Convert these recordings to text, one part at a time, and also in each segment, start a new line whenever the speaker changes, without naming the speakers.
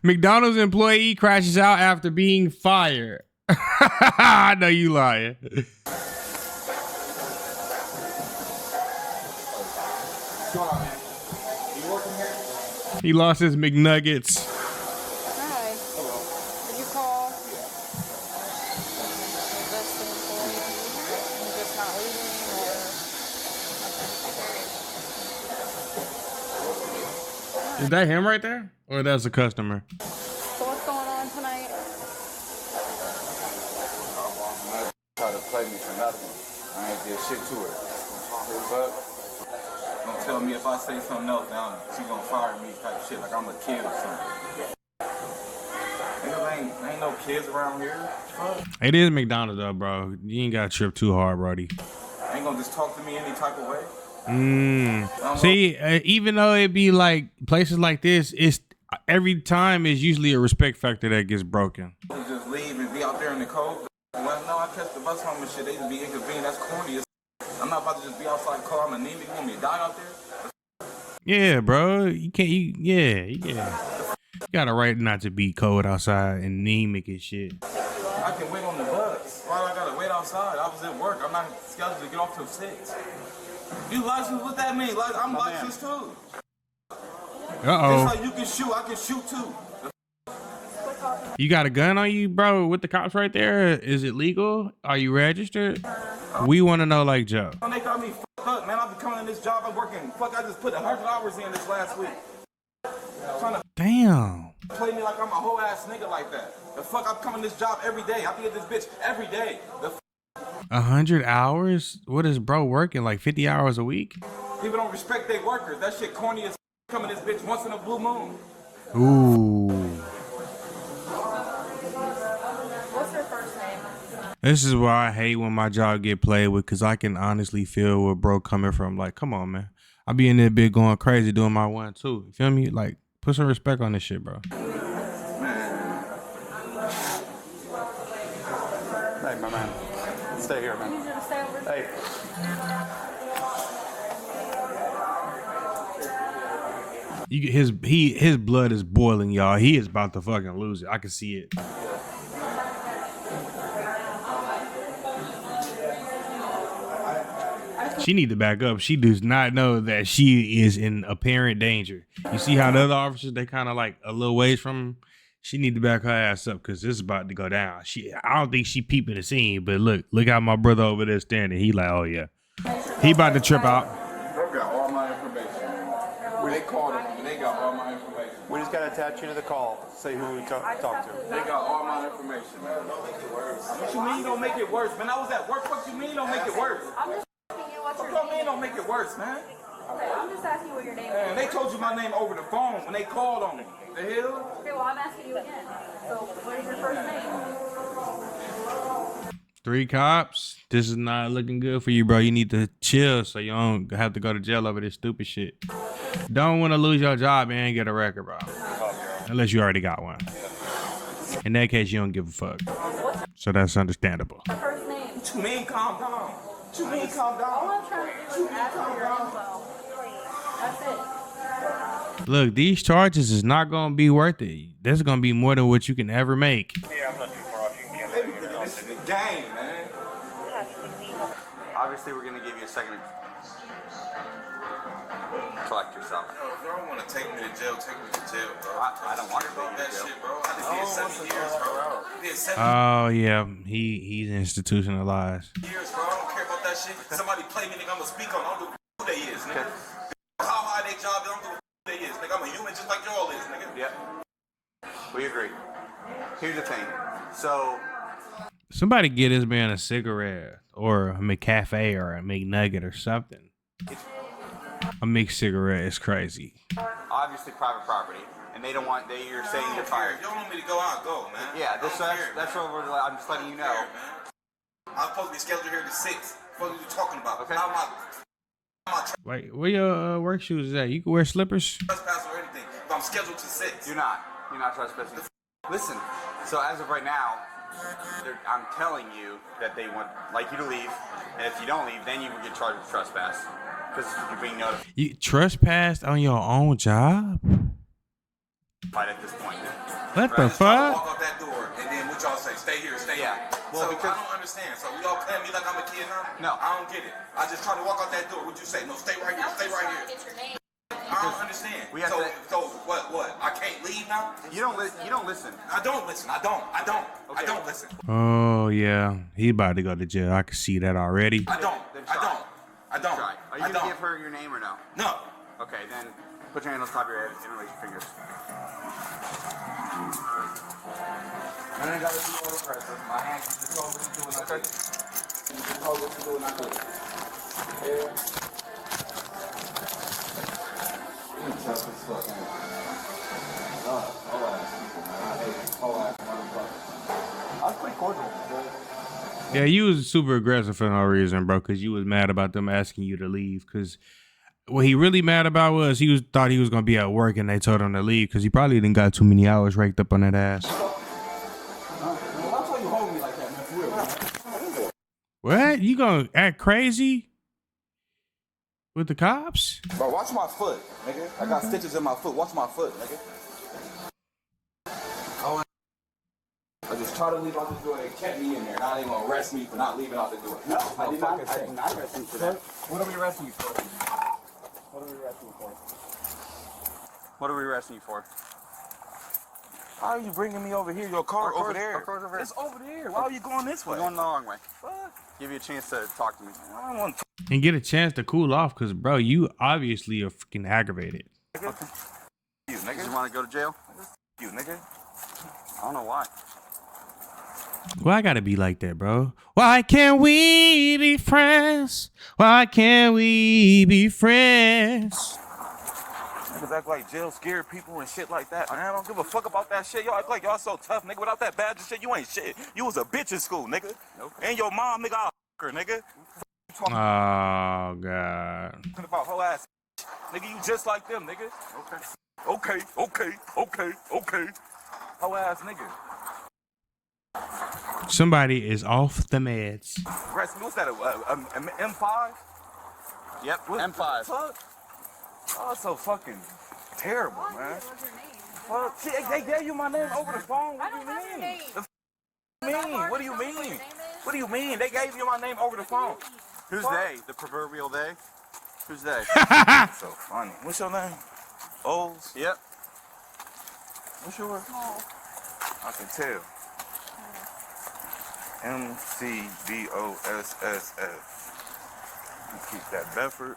McDonald's employee crashes out after being fired. I know you lying. He lost his McNuggets.
Hi. Hello. Did you call? You're just not leaving, or...
Is that him right there? Or that's a customer?
So what's going on tonight?
Try to play me for nothing. I ain't did shit to her. But don't tell me if I say something else now, she gonna fire me type shit like I'm a kid or something. Ain't no kids around here. Fuck.
It is McDonald's though, bro. You ain't gotta trip too hard, Brody.
Ain't gonna just talk to me any type of way.
See, even though it be like places like this, it's every time is usually a respect factor that gets broken.
Just leave and be out there in the cold. Well, no, I catch the bus home and shit. They just be inconvenient. That's corny. I'm not about to just be outside cold. I'm anemic. You want me to die out there?
Yeah, bro. You can't. Yeah. You got a right not to be cold outside and anemic and shit.
I can wait on the bus. Why do I gotta wait outside? I was at work. I'm not scheduled to get off till 6. You licensed? What that mean? Like, I'm licensed too. It's like you can shoot. I can shoot too.
You got a gun on you, bro, with the cops right there? Is it legal? Are you registered? We want to know like Joe.
They got me fucked up, man. I've been coming in this job. I'm working. Fuck, I just put 100 hours in this last week. Trying to
Damn.
play me like I'm a whole ass nigga like that. The fuck, I'm coming this job every day. I be at this bitch every day.
100 hours? What is bro working? Like 50 hours a week?
People don't respect their workers. That shit corny as coming this bitch once in a blue moon.
Ooh.
What's your first name?
This is why I hate when my job get played with, because I can honestly feel where bro coming from. Like, come on, man. I be in there bit going crazy doing my 1, 2. You feel me? Like, put some respect on this shit, bro.
Hey, my man. Stay here, man. Hey.
His blood is boiling, y'all. He is about to fucking lose it. I can see it. She need to back up. She does not know that she is in apparent danger. You see how the other officers, they kind of like a little ways from him? She need to back her ass up because this is about to go down. I don't think she peeping the scene, but look how my brother over there standing. He like, oh yeah. He about to trip out.
Bro got all my information. They called him and they got all my information.
We just got to attach you to the call. Say who we talk to.
They got all my information, man. Don't make it worse. What you mean don't make it worse, man? I was at work. What you mean don't make it worse?
I'm just asking you what's your
What you
name.
mean don't make it worse, man?
Okay, I'm just asking you what your name
Man,
is.
they told you my name over the phone when they called on me. The hell?
Okay, well, I'm asking you again. So, what is your first name?
3 cops. This is not looking good for you, bro. You need to chill so you don't have to go to jail over this stupid shit. Don't want to lose your job and get a record, bro. Unless you already got one. In that case, you don't give a fuck. So that's understandable.
First name.
What you mean calm down? What you mean calm
All
down?
I'm trying to do is ask for your info. That's it.
Look, these charges is not going to be worth it. This is going to be more than what you can ever make.
Yeah, I'm not too far off. You can get
They think this is the game, man.
Obviously, we're going to give you a second to collect yourself.
Bro, don't want to take me to jail. Take me to jail, bro.
I don't want to
Fuck
take you
that
to jail.
shit, bro. I just did 7 years, bro. I did 7
Oh, yeah. He's institutionalized.
years, bro. I don't care about that shit. Somebody play me, nigga. I'm gonna speak on. I don't give a who they is, nigga. How high they job, I don't give a who they is, nigga. I'm a human just like y'all is, nigga.
Yep. We agree. Here's the thing. So,
Somebody get this man a cigarette or a McCafe or a McNugget or something. A mixed cigarette is crazy.
obviously private property, and they don't want, you're saying you're fired.
If y'all want me to go out, go, man.
Yeah, that's what I'm just letting you know.
I'm supposed to be scheduled here to 6. What are you talking about?
Okay.
How am I
Wait, where your work shoes is at? You can wear slippers?
trespass or anything? If I'm scheduled to 6.
You're not trespassing. Listen, so as of right now, I'm telling you that they would like you to leave, and if you don't leave, then you would get charged with trespass because you're being notified.
You trespassed on your own job?
fight at this point.
What
I
the
just try to
fuck?
walk out that door, and then what y'all say? Stay here, stay here.
Well,
So
because
I don't understand. So we all playing me like I'm a kid now?
No.
I don't get it. I just try to walk out that door. What you say? No, stay right here, stay right here. I don't understand.
We have
so what? I can't leave now?
you don't listen.
I don't listen. I don't listen.
Oh yeah, he about to go to jail. I can see that already.
I don't.
Try. Are you gonna give her your name or no?
No.
Okay, then put your hand on top of your head and interlace your fingers.
I ain't gotta be all aggressive. My hands just told what to do and I did. You just told what to do and I did. Yeah. You tough as fuck, man. Whole ass people, man. I hate this whole ass motherfucker. I was pretty cordial, bro.
Yeah, you was super aggressive for no reason, bro, because you was mad about them asking you to leave. Because what he really mad about was thought he was going to be at work and they told him to leave because he probably didn't got too many hours raked up on that ass. What? You going to act crazy with the cops?
Bro, watch my foot, nigga. I got stitches in my foot. Watch my foot, nigga. I just try to leave out the door. They kept me in there. Now they gonna arrest me for not leaving out the door. No, I did not arrest you for that. What are we arresting you for? What are we arresting you for?
What are we arresting you for?
How are you bringing me over here? Your car over there.
Our car's over here.
It's over there. Why are you going this way?
We're going the wrong way.
Fuck.
Give you a chance to talk to me.
I don't want to
And get a chance to cool off because, bro, you obviously are freaking aggravated.
you, nigga.
Did you want to go to jail?
You, nigga.
I don't know why.
Why I gotta be like that, bro? Why can't we be friends? Why can't we be friends?
Niggas act like jail scared people and shit like that. Man, I don't give a fuck about that shit. Y'all act like y'all so tough, nigga. Without that badge and shit, you ain't shit. You was a bitch in school, nigga. Okay. And your mom, nigga, I'll her, nigga.
Oh, God.
Talking about whole ass. Nigga, you just like them, nigga. Okay. Whole ass nigga.
Somebody is off the meds.
What's that, M5?
Yep, M5.
Fuck? Oh, it's so fucking terrible, man.
What's your name?
Well, see, they gave you my name over the phone. What
I
do
don't have your
you
name.
mean? What do you mean? What do you mean? They gave you my name over the phone.
Who's they? The proverbial they? Who's they?
So funny. What's your name? O's?
Yep.
What's yours?
Small.
I can tell. MCBOSSF. You keep that Bedford.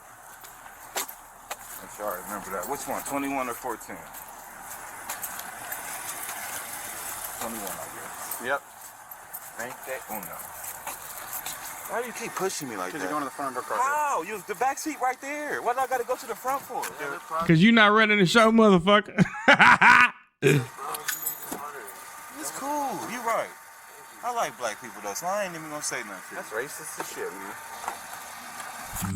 Make sure I remember that. Which one? 21 or 14? 21, I guess.
Yep.
Ain't that uno? Why do you keep pushing me like
Because
that?
you're going to the front of our car.
How? You the back seat right there. What do I got to go to the front for?
Because you not running the show, motherfucker.
It's cool. You right. I like black people though, so I ain't even gonna say nothing. That's racist as shit, man.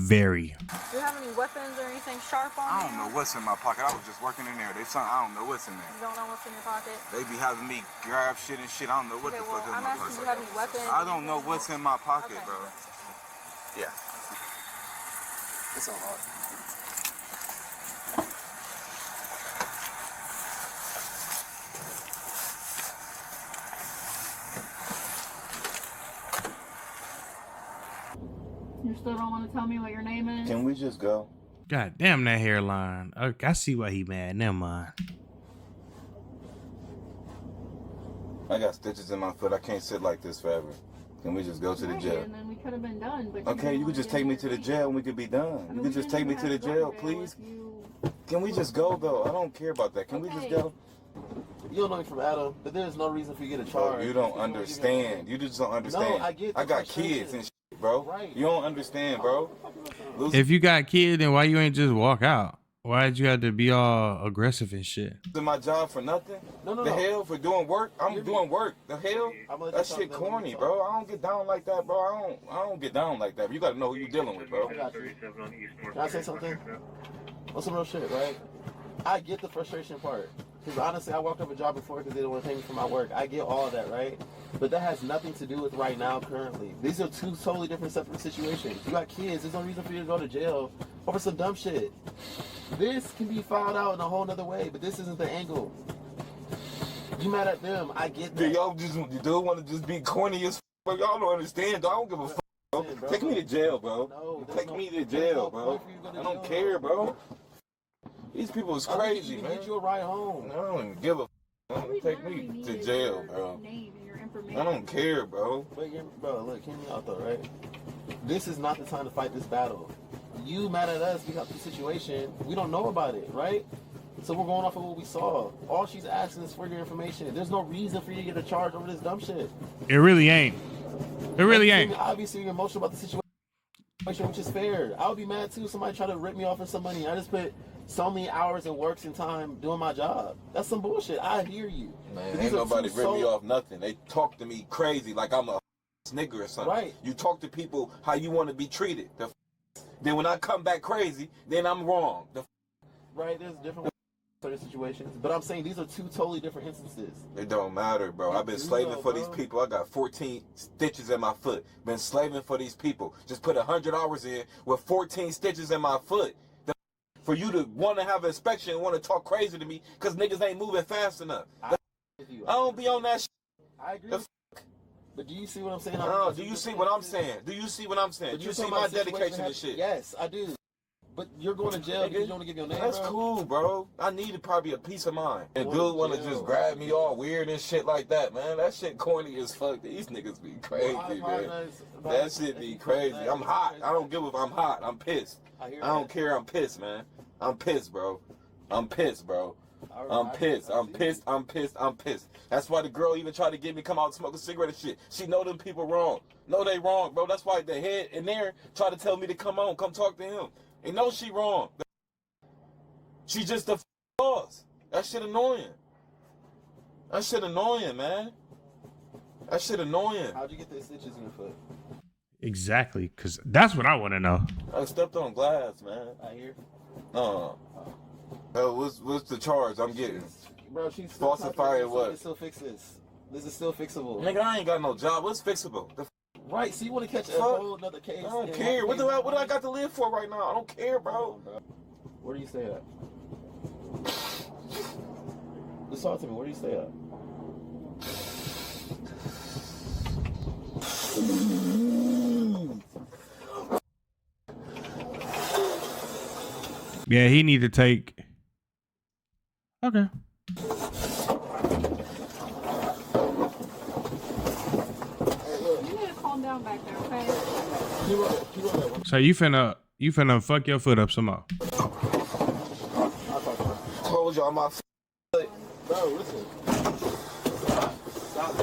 Very.
Do you have any weapons or anything sharp on
I
you?
don't know what's in my pocket. I was just working in there. I don't know what's in there.
You don't know what's in your pocket?
They be having me grab shit and shit. I don't know what
Okay,
the
well,
fuck is in
I'm
my
asking, do you
pocket.
have any weapons?
I don't know what's in my pocket,
Okay.
bro. Yeah. It's all right.
You still don't want to tell me what your name is?
Can we just go?
God damn that hairline. Okay, I see why he mad. Never mind.
I got stitches in my foot. I can't sit like this forever. Can we just go to the
Right,
jail?
and then we could have been done. But
Okay, you could just take me to the jail and we could be done. You could just take me to the jail, please. Can we just go though? I don't care about that. Can we just go?
You don't know me from Adam, but there's no reason for you to get a
Bro,
charge.
you don't understand. You just don't understand.
No, I get the
I got
frustration.
kids and shit, bro.
Right.
You don't understand, bro.
If you got kids, then why you ain't just walk out? Why did you have to be all aggressive and shit?
Losing my job for nothing?
No.
The hell for doing work? I'm
You're
doing work. The hell?
I'm gonna let
That
you talk
shit
then when
corny,
you
bro.
talk.
I don't get down like that, bro. I don't get down like that. You gotta know who you dealing with, bro.
I got you. Can I say something? What's some real shit, right? I get the frustration part. Because honestly, I walked up a job before because they didn't want to pay me for my work. I get all of that, right? But that has nothing to do with right now, currently. These are two totally different separate situations. You got kids. There's no reason for you to go to jail over some dumb shit. This can be filed out in a whole nother way, but this isn't the angle. You mad at them? I get
Do
that.
y'all just want to just be corny as fuck? Y'all don't understand. Though. I don't give a fuck. Bro. Take me to jail, bro.
No,
Take me to jail, bro. I don't care, bro. These people is crazy, man.
Get you a ride home.
I don't give a fuck. Take me to jail, bro. I don't care, bro.
Bro, look, hear me out though, right? This is not the time to fight this battle. You mad at us because of the situation. We don't know about it, right? So we're going off of what we saw. All she's asking is for your information. There's no reason for you to get a charge over this dumb shit.
It really ain't. It really ain't.
Obviously, you're emotional about the situation, which is fair. I would be mad too if somebody tried to rip me off for some money. I just put so many hours and works and time doing my job. That's some bullshit. I hear you.
Man, ain't nobody rip me off nothing. They talk to me crazy like I'm a nigga or something.
Right.
You talk to people how you want to be treated. Then when I come back crazy, then I'm wrong.
Right, there's different certain situations. But I'm saying these are two totally different instances.
It don't matter, bro. I've been slaving for these people. I got 14 stitches in my foot. Been slaving for these people. Just put 100 hours in with 14 stitches in my foot. For you to want to have an inspection and want to talk crazy to me because niggas ain't moving fast enough. I don't be on that shit.
I agree. But do you see what I'm saying?
No, do you see what I'm saying? Do you see what I'm saying? Do you see my dedication to shit?
Yes, I do. But you're going to jail because you don't want to give your name.
That's cool, bro. I needed probably a peace of mind. And dude want to just grab me all weird and shit like that, man. That shit corny as fuck. These niggas be crazy, man. That shit be crazy. I'm hot. I don't give a. I'm hot. I'm pissed. I don't care. I'm pissed, man. I'm pissed, bro. I'm pissed, bro. I'm pissed. I'm pissed. I'm pissed. I'm pissed. That's why the girl even tried to get me come out and smoke a cigarette and shit. She know them people wrong. No, they wrong, bro. That's why the head in there tried to tell me to come talk to him. And no, she wrong. She just the boss. That shit annoying. That shit annoying, man. That shit annoying.
How'd you get the stitches in your foot?
Exactly, because that's what I want to know.
I stepped on glass, man.
I hear.
What's the charge I'm getting?
Bro, she's
falsifying what?
Still fix this. This is still fixable.
Nigga, I ain't got no job. What's fixable?
Right, so you want to catch a whole another case?
I don't care. What do I got to live for right now? I don't care, bro.
Where do you stay at? Just talk to me. Where do you stay at?
Yeah, he need to take. Okay.
Down back there, okay?
So you finna fuck your foot up some more.
Told y'all my foot.
Bro, listen. Stop.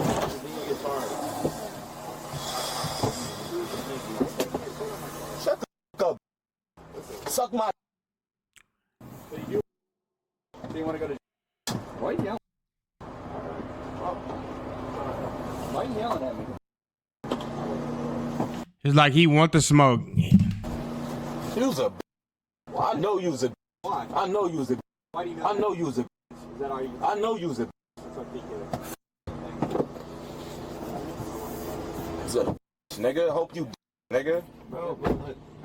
Shut the fuck up. Suck my.
So you want to go to? Why are you yelling? Why are you yelling at me?
It's like he want the smoke.
You's a. I know you's a.
Why?
I know you's a.
Why do you know?
I know you's a.
Is that all you?
I know you's a.
That's ridiculous.
It's a nigga. Hope you, nigga.
Bro,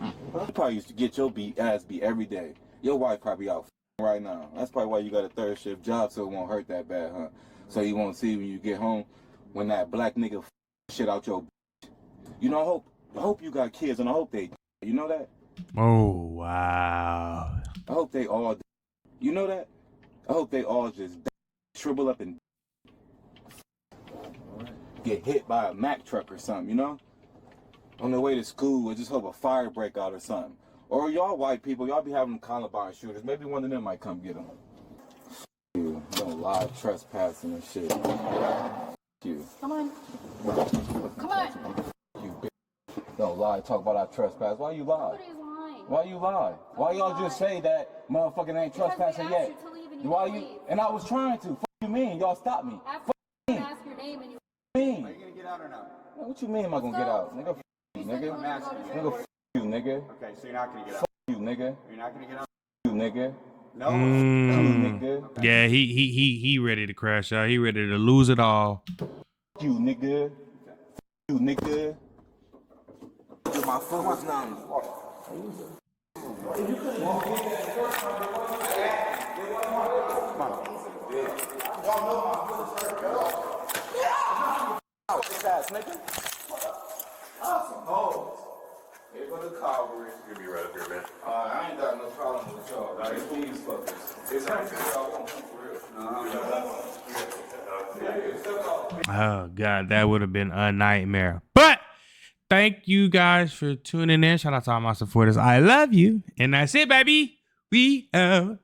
You probably used to get your ass beat every day. Your wife probably out right now. That's probably why you got a third shift job so it won't hurt that bad, huh? So you won't see when you get home when that black nigga shit out your. You know, I hope you got kids and I hope they. You know that?
Oh wow.
I hope they all. You know that? I hope they all just shrivel up and get hit by a Mack truck or something, you know? On their way to school, or just hope a fire break out or something. Or y'all white people, y'all be having Columbine shooters. Maybe one of them might come get them. You don't lie, trespassing and shit. You.
Come on. Come on.
You bitch. Don't lie, talk about our trespass. Why you lie?
Nobody's lying.
Why you lie? Why y'all just say that motherfucking ain't trespassing
Because we
yet?
asked you to leave and you
Why
didn't
you?
leave.
And I was trying to. Fuck you mean? Y'all stopped me.
After you ask your name and you
Mean?
Are you gonna get out or no?
What you mean am I gonna get out? Nigga, f you, nigga.
I'm asking you.
Nigga, f you, nigga.
Okay, so you're not gonna get out.
F you, nigga.
You're not gonna get out.
You, nigga.
No.
You, nigga.
Yeah, he ready to crash out. He ready to lose it all.
You, nigga. You, nigga. My foot was numb. for the Cowboys.
You'll be right up here, man.
I ain't got no problem with y'all. Like, please fuck this. It's something y'all want for real.
Oh God, that would have been a nightmare. But thank you guys for tuning in. Shout out to all my supporters. I love you. And that's it, baby. We out.